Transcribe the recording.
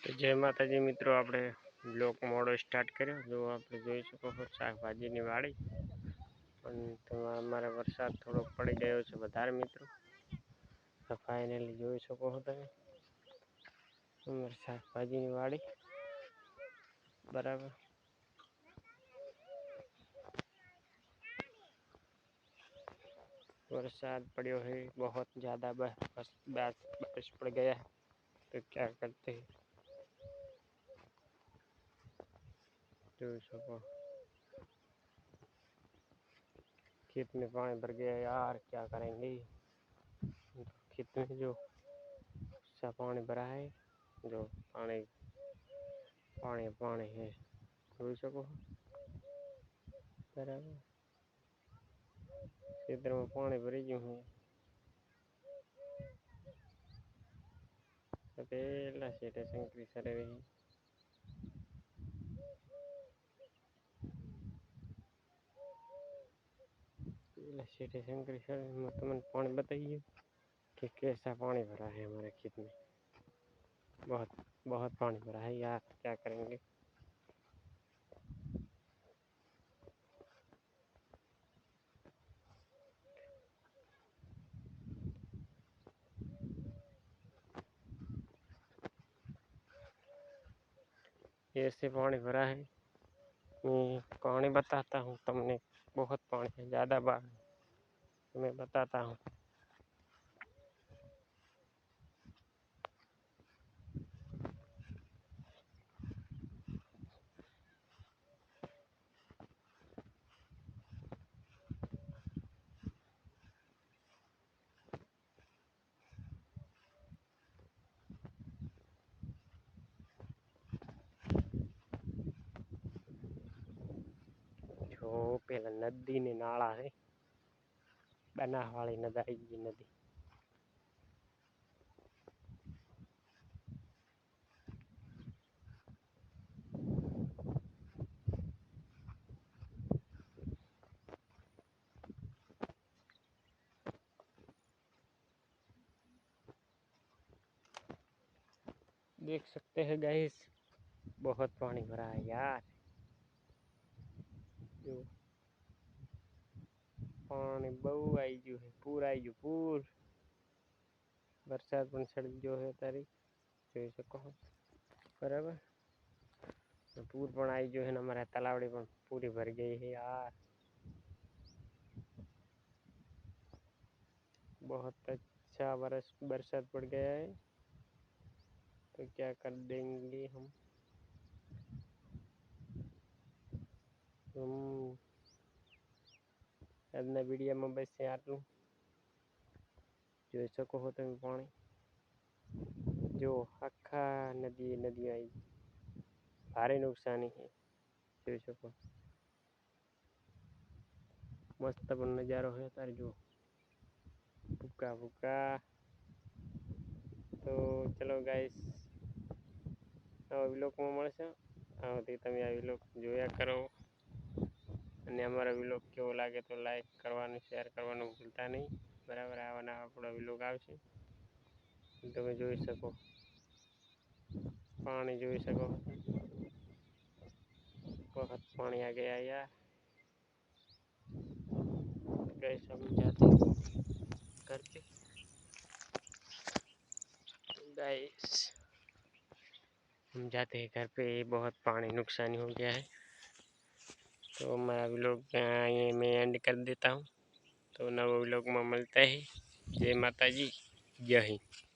તો જય માતાજી મિત્રો, આપણે બ્લોક મોડો સ્ટાર્ટ કર્યો. જો આપણે જોઈ શકો છો શાકભાજીની વાડી, પણ તેમાં અમારે વરસાદ થોડો પડી ગયો છે વધારે મિત્રો. ફાઇનલી જોઈ શકો છો તમે અમારી શાકભાજીની વાડી બરાબર. बरसात पड़ियो है बहुत ज़्यादा, बारिश पड़ गया है तो क्या करते हैं। जो सको खेत में पानी भर गया यार, क्या करेंगे। खेत में जो सा पानी भरा है, जो पानी पानी पानी है, जोई सको बराबर। खेतर में पानी भरी गયું है, પેલા શેઠે શંકરી સરે રહી પેલા શેઠे शंकरी सर तुमने पानी बताइए कि कैसा पानी भरा है हमारे खेत में। बहुत बहुत पानी भरा है यार, क्या करेंगे। ऐसे पानी भरा है, मैं पानी बताता हूँ तुमने। बहुत पानी है, ज़्यादा बार मैं बताता हूँ। जो पहला नदी ने नाला है, बनाह वाली नदी, नदी देख सकते हैं गाइस, बहुत पानी भरा है यार। जो पानी बहु आई गયું है, पूर आई गયું पूर। वरसाद पण सड़ी गयो है तारी, જોઈ શકો बराबर। पूर पण आई गयो है ने हमारा तलावड़ी पण पूरी भर गई है यार। बहुत अच्छा बरसात पड़ गया है, तो क्या कर देंगे हम। આજના વિડીયોમાં બસ આટલું। જોઈ શકો છો તમે પાણી, જો આખા નદી નદી આવી, ભારે નુકસાની છે, જોઈ શકો। મસ્ત પણ નજારો છે તારે, જો ભૂકા ભૂકા। તો ચલો ગાઈસ, આવા વ્લોગમાં મળશે, આવાથી તમે આ વ્લોગ જોયા કરો। અને અમારા વ્લોગ કેવો લાગે તો લાઈક કરવાનું, શેર કરવાનું ભૂલતા નહીં બરાબર। આવાના આપણા વ્લોગ આવશે, તમે જોઈ શકો। पानी જોઈ શકો, बहुत पानी आ गया यार। गाइस हम जाते हैं घर पे। गाइस हम जाते हैं घर पे, बहुत पानी नुकसान हो गया है, तो मैं व्लॉग ये मैं एंड कर देता हूँ। तो नवा व्लॉग में मिलता है। जय माता जी, जय हिंद।